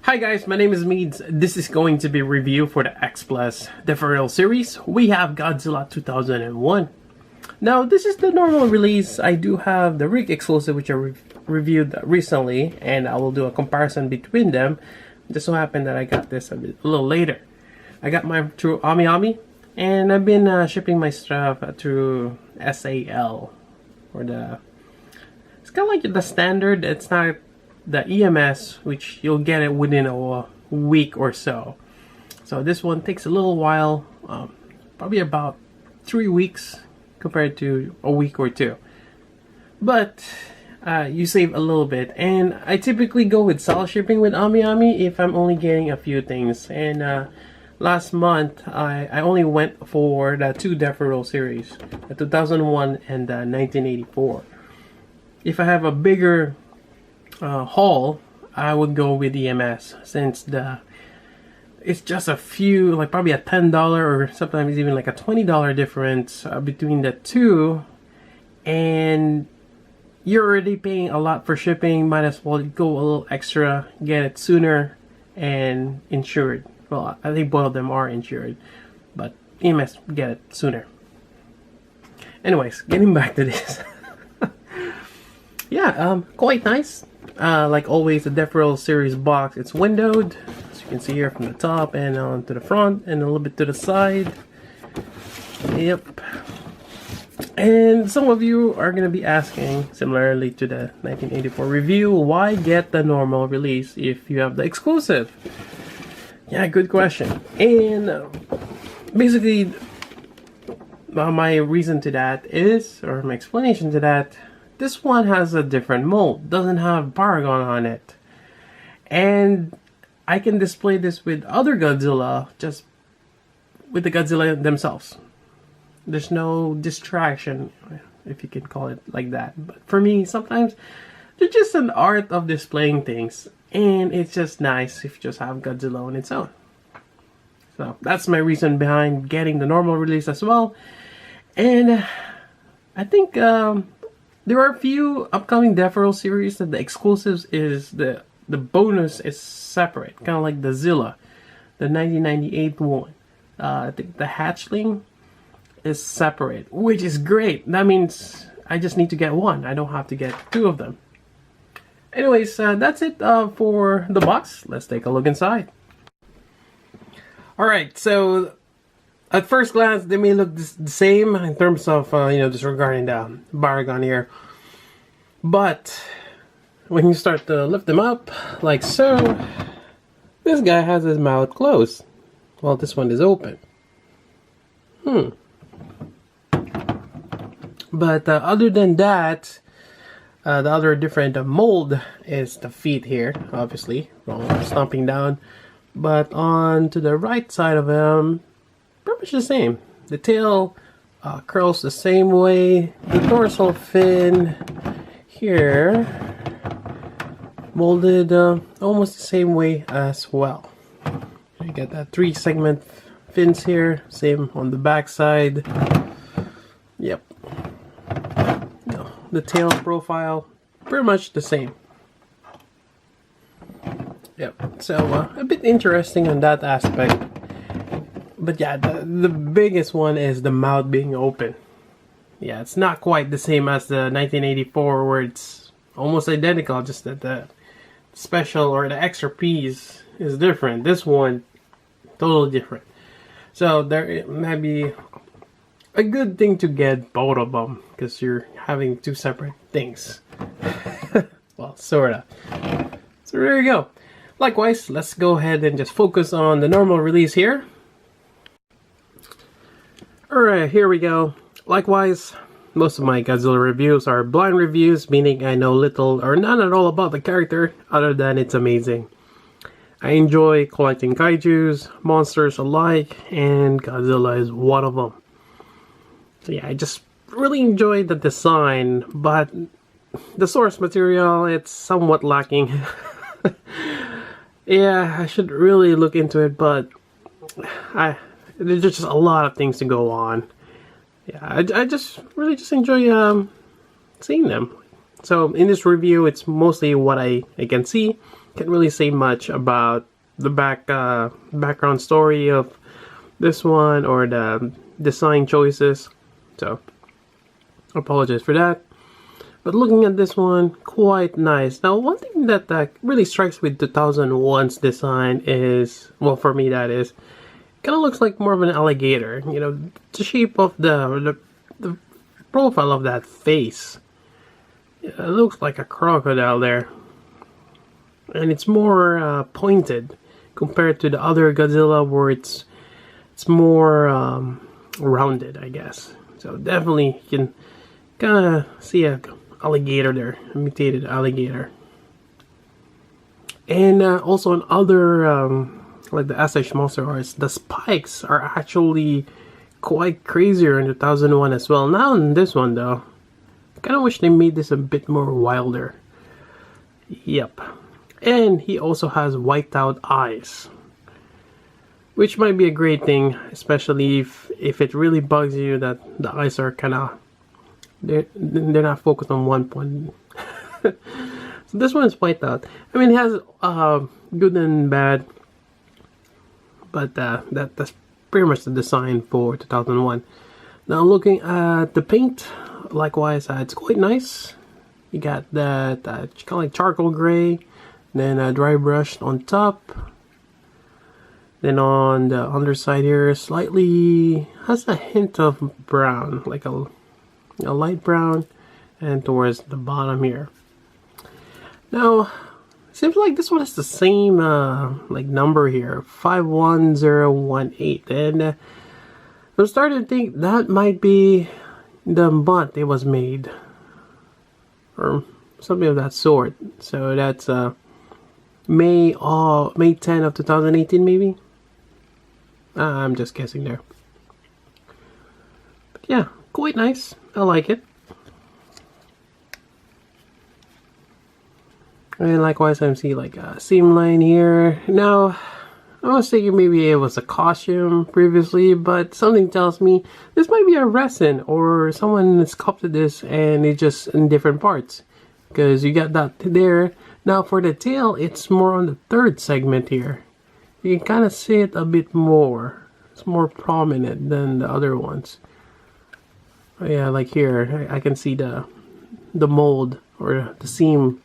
Hi guys, my name is Meads. This is going to be a review for the X Plus Deforeal series. We have Godzilla 2001. Now, this is the normal release. I do have the Rig exclusive, which I reviewed recently, and I will do a comparison between them. It just so happened that I got this a little later. I got mine through Amiami, and I've been shipping my stuff through SAL. It's kind of like the standard. It's not the EMS, which you'll get it within a week or so. So this one takes a little while, probably about 3 weeks compared to a week or two. But you save a little bit, and I typically go with SAL shipping with Amiami if I'm only getting a few things. And last month I only went for the two Deforeal series, the 2001 and the 1984. If I have a bigger haul, I would go with EMS, since it's just a few, like probably a $10 or sometimes even like a $20 difference between the two, and you're already paying a lot for shipping. Might as well go a little extra, get it sooner, and insured. Well, I think both of them are insured, but EMS get it sooner. Anyways, getting back to this. Yeah, quite nice. Like always, the Deforeal series box, it's windowed, as you can see here, from the top and on to the front and a little bit to the side. Yep. And some of you are going to be asking, similarly to the 1984 review, why get the normal release if you have the exclusive? Yeah, good question. And basically, my reason to that is, or my explanation to that, this one has a different mold, doesn't have Paragon on it. And I can display this with other Godzilla, just with the Godzilla themselves. There's no distraction, if you can call it like that. But for me, sometimes there's just an art of displaying things, and it's just nice if you just have Godzilla on its own. So that's my reason behind getting the normal release as well. And I think there are a few upcoming Deforeal series that the exclusives is the bonus is separate, kind of like the Zilla, the 1998 one. I think the Hatchling is separate, which is great. That means I just need to get one. I don't have to get two of them. Anyways, that's it for the box. Let's take a look inside. Alright, so at first glance, they may look the same in terms of, disregarding the Paragon here. But when you start to lift them up, like so, this guy has his mouth closed, while this one is open. But other than that, the other different mold is the feet here, obviously, stomping down. But on to the right side of him, pretty much the same. The tail curls the same way. The dorsal fin here molded almost the same way as well. You get that 3-segment fins here, same on the back side. Yep. The tail profile, pretty much the same. Yep. So a bit interesting on that aspect. But yeah, the biggest one is the mouth being open. Yeah, it's not quite the same as the 1984 where it's almost identical, just that the special or the extra piece is different. This one, totally different. So there might be a good thing to get both of them, because you're having two separate things. Well, sorta. So there you go. Likewise, let's go ahead and just focus on the normal release here. Alright, here we go. Likewise, most of my Godzilla reviews are blind reviews, meaning I know little or none at all about the character, other than it's amazing. I enjoy collecting kaijus, monsters alike, and Godzilla is one of them. So yeah, I just really enjoy the design, but the source material, it's somewhat lacking. Yeah, I should really look into it, but there's just a lot of things to go on. Yeah, I just really enjoy seeing them. So in this review, it's mostly what I can see, can't really say much about the background story of this one or the design choices, so I apologize for that. But looking at this one, quite nice. Now, one thing that really strikes with 2001's design is, well, for me that is, kind of looks like more of an alligator. You know, the shape of the profile of that face. It looks like a crocodile there. And it's more pointed compared to the other Godzilla where it's more rounded, I guess. So definitely you can kind of see a alligator there, imitated alligator. And also in other like the SH Monster Arts, the spikes are actually quite crazier in 2001 as well. Now in this one though, I kind of wish they made this a bit more wilder. Yep. And he also has wiped out eyes, which might be a great thing, especially if it really bugs you that the eyes are kind of they're not focused on one point. So this one is wiped out. I mean, it has good and bad, but that's pretty much the design for 2001. Now looking at the paint, likewise, it's quite nice. You got that kind of like charcoal gray, then dry brushed on top. Then on the underside here, slightly has a hint of brown, like a light brown, and towards the bottom here. Now, seems like this one has the same like number here, 51018, and I'm starting to think that might be the month it was made, or something of that sort. So that's May 10 of 2018, maybe. I'm just guessing there. But yeah, quite nice. I like it. And likewise, I see like a seam line here. Now, I was thinking maybe it was a costume previously, but something tells me this might be a resin or someone sculpted this and it's just in different parts. Because you got that there. Now for the tail, it's more on the third segment here. You can kind of see it a bit more. It's more prominent than the other ones. Oh yeah, like here, I can see the mold or the seam,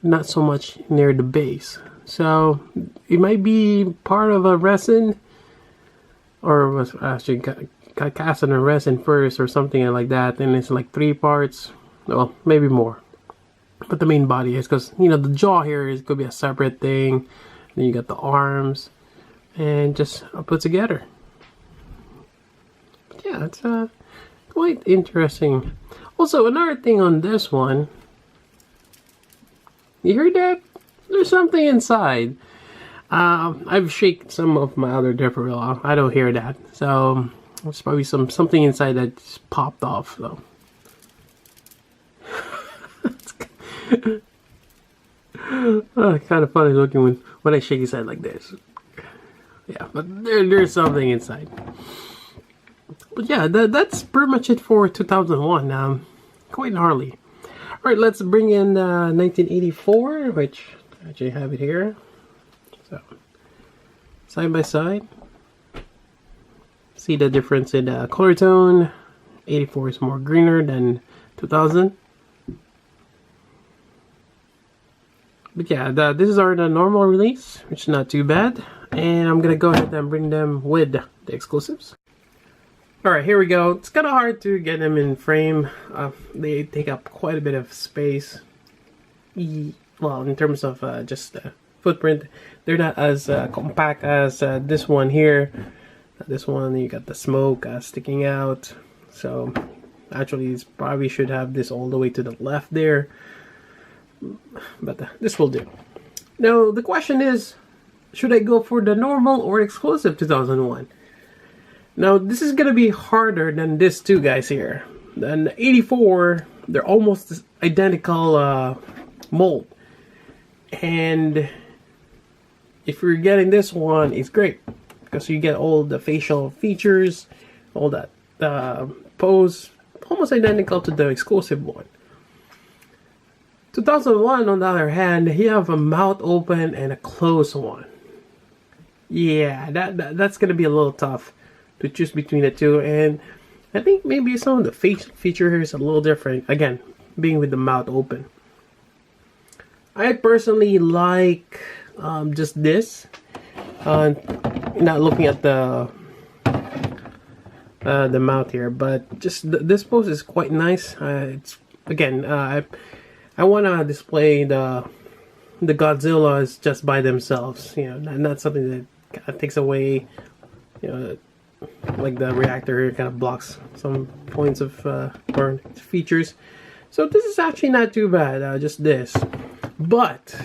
not so much near the base. So it might be part of a resin, or was actually got cast in a resin first or something like that, and it's like 3 parts, well maybe more. But the main body is, because you know the jaw here is could be a separate thing. Then you got the arms, and just put together. But yeah, it's quite interesting. Also, another thing on this one, you heard that? There's something inside. I've shaken some of my other Deforeal. I don't hear that, so there's probably something inside that just popped off. So. Kind of funny looking when I shake his head like this. Yeah, but there's something inside. But yeah, that's pretty much it for 2001. Quite gnarly. Alright, let's bring in 1984, which I actually have it here. So, side by side. See the difference in color tone. 84 is more greener than 2000. But yeah, this is the normal release, which is not too bad. And I'm gonna go ahead and bring them with the exclusives. Alright, here we go. It's kind of hard to get them in frame. They take up quite a bit of space. Well, in terms of just footprint, they're not as compact as this one here. This one, you got the smoke sticking out. So, actually, it probably should have this all the way to the left there. But this will do. Now the question is, should I go for the normal or exclusive 2001? Now this is gonna be harder than this two guys here. Then the 84, they're almost identical mold, and if you're getting this one, it's great because you get all the facial features, all that pose, almost identical to the exclusive one. 2001, on the other hand, you have a mouth open and a closed one. Yeah, that's gonna be a little tough to choose between the two, and I think maybe some of the facial feature here is a little different. Again, being with the mouth open. I personally like just this. Not looking at the mouth here, but just this pose is quite nice. It's again, I want to display the Godzillas just by themselves. You know, not something that kind of takes away. You know, like the reactor here kind of blocks some points of or features. So this is actually not too bad. Just this, but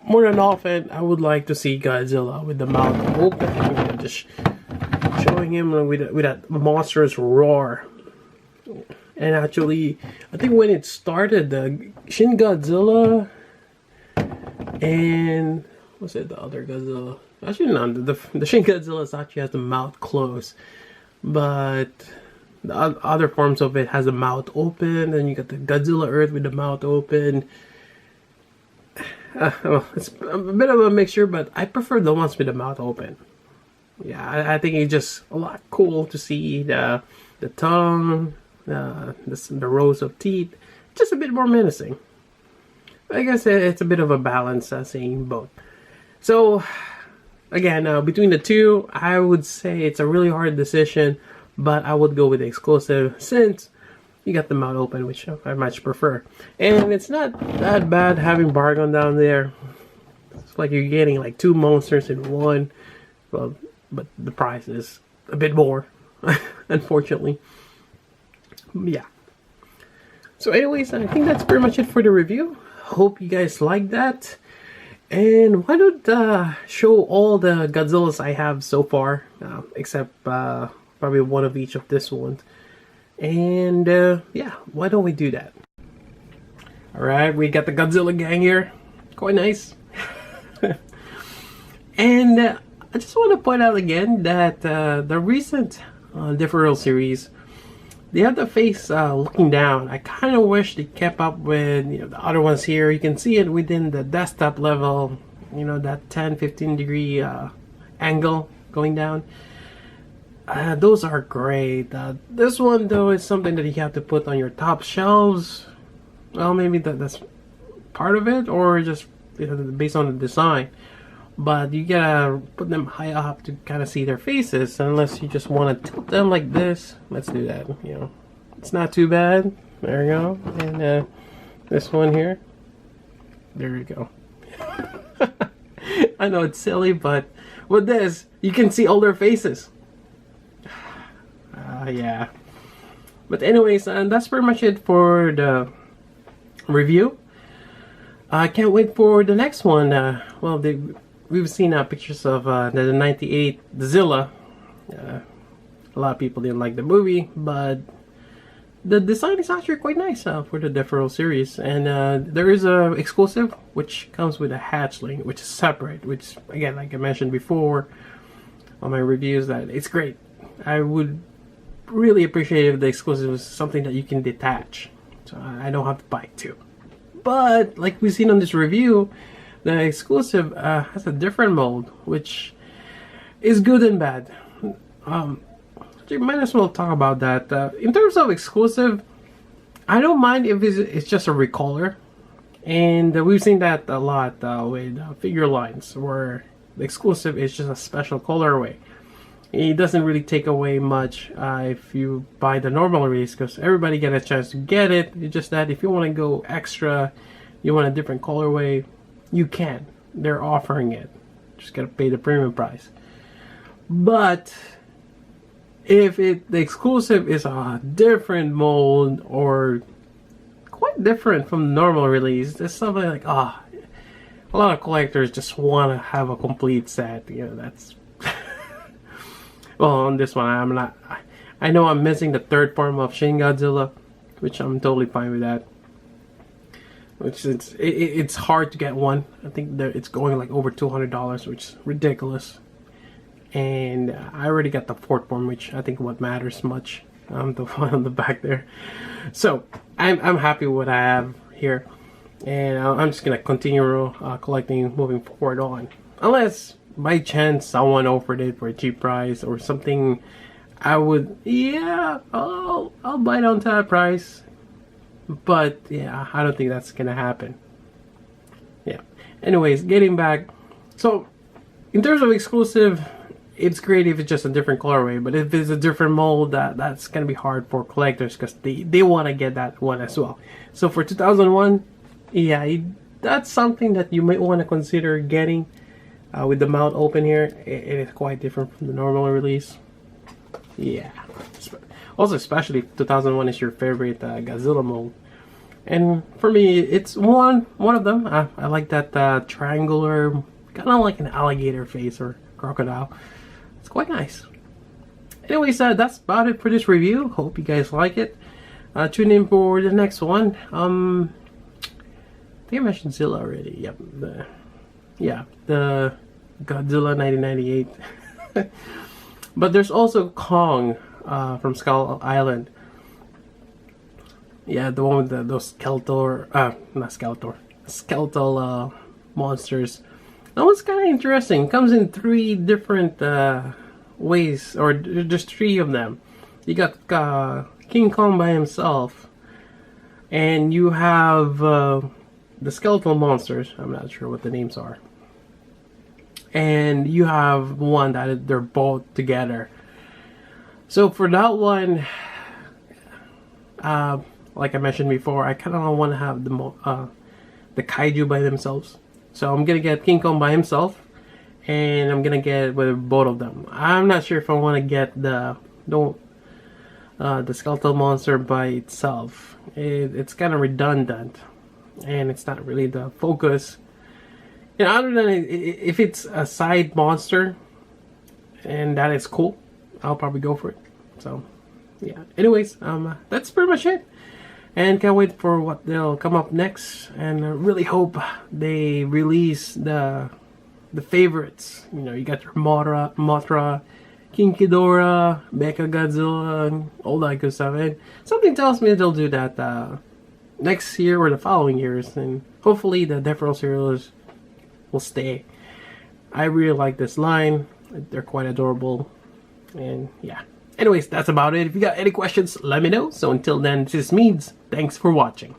more than often, I would like to see Godzilla with the mouth open, you know, just showing him with that monstrous roar. And actually, I think when it started, the Shin Godzilla and what's it, the other Godzilla? Actually, no, the Shin Godzilla actually has the mouth closed, but the other forms of it has the mouth open, and you got the Godzilla Earth with the mouth open. Well, it's a bit of a mixture, but I prefer the ones with the mouth open. Yeah, I think it's just a lot cool to see the tongue, the rows of teeth, just a bit more menacing. I guess it's a bit of a balance seeing both. So, again, between the two, I would say it's a really hard decision, but I would go with the exclusive since you got the mouth open, which I much prefer. And it's not that bad having Bargon down there. It's like you're getting like two monsters in one. Well, but the price is a bit more, unfortunately. Yeah. So anyways, I think that's pretty much it for the review. Hope you guys like that. And why don't show all the Godzillas I have so far, except probably one of each of this one. And yeah, why don't we do that? Alright, we got the Godzilla gang here. Quite nice. And I just want to point out again that the recent Deforeal series, they have the face looking down. I kind of wish they kept up with, you know, the other ones here. You can see it within the desktop level, you know, that 10-15 degree angle going down. Those are great. This one though is something that you have to put on your top shelves. Well, maybe that's part of it, or just, you know, based on the design. But you gotta put them high up to kind of see their faces, unless you just want to tilt them like this. Let's do that. You know, it's not too bad. There we go. And this one here. There we go. I know it's silly, but with this, you can see all their faces. Yeah. But anyways, that's pretty much it for the review. I can't wait for the next one. Well, we've seen pictures of the 98 Godzilla. A lot of people didn't like the movie, but the design is actually quite nice for the Deforeal series. And there is a exclusive which comes with a hatchling, which is separate. Which, again, like I mentioned before on my reviews, that it's great. I would really appreciate if the exclusive was something that you can detach, so I don't have to buy two. But like we've seen on this review, the exclusive has a different mold, which is good and bad. You might as well talk about that. In terms of exclusive, I don't mind if it's just a recolor, and we've seen that a lot with figure lines, where the exclusive is just a special colorway. It doesn't really take away much if you buy the normal release, because everybody get a chance to get it. It's just that if you want to go extra, you want a different colorway, you can. They're offering it. Just gotta pay the premium price. But if the exclusive is a different mold or quite different from the normal release, there's something like a lot of collectors just want to have a complete set. You know, that's well, on this one, I'm not. I know I'm missing the third form of Shin Godzilla, which I'm totally fine with that. Which it's hard to get one. I think it's going like over $200, which is ridiculous. And I already got the fourth form, which I think what matters much. The one on the back there. So I'm happy with what I have here. and I'm just gonna continue collecting moving forward on, unless by chance someone offered it for a cheap price or something. I would, yeah, I'll buy it on that price, but yeah, I don't think that's gonna happen. Yeah. Anyways, getting back, so in terms of exclusive, it's great if it's just a different colorway, but if it's a different mold, that's gonna be hard for collectors because they want to get that one as well. So for 2001, yeah, that's something that you might want to consider getting. With the mouth open here, it is quite different from the normal release. Yeah. Also, especially if 2001 is your favorite Godzilla mold. And for me, it's one of them. I like that triangular, kind of like an alligator face or crocodile. It's quite nice. Anyways, that's about it for this review. Hope you guys like it. Tune in for the next one. I think I mentioned Zilla already. Yep. The Godzilla 1998. But there's also Kong from Skull Island. Yeah, the one with those skeletal monsters. That one's kind of interesting. It comes in 3 different ways, or just 3 of them. You got King Kong by himself, and you have the skeletal monsters. I'm not sure what the names are. And you have one that they're both together. So for that one, like I mentioned before, I kind of want to have the kaiju by themselves. So I'm gonna get King Kong by himself, and I'm gonna get with both of them. I'm not sure if I want to get the skeletal monster by itself. It's kind of redundant, and it's not really the focus. You know, other than if it's a side monster, and that is cool, I'll probably go for it. So, yeah. Anyways, that's pretty much it. And can't wait for what they'll come up next. And I really hope they release the favorites. You know, you got your Mothra, King Ghidorah, Mecha Godzilla, and all that good stuff. And something tells me they'll do that next year or the following years. And hopefully the Deforeal series will stay. I really like this line. They're quite adorable. And yeah. Anyways, that's about it. If you got any questions, let me know. So until then, this is Meads. Thanks for watching.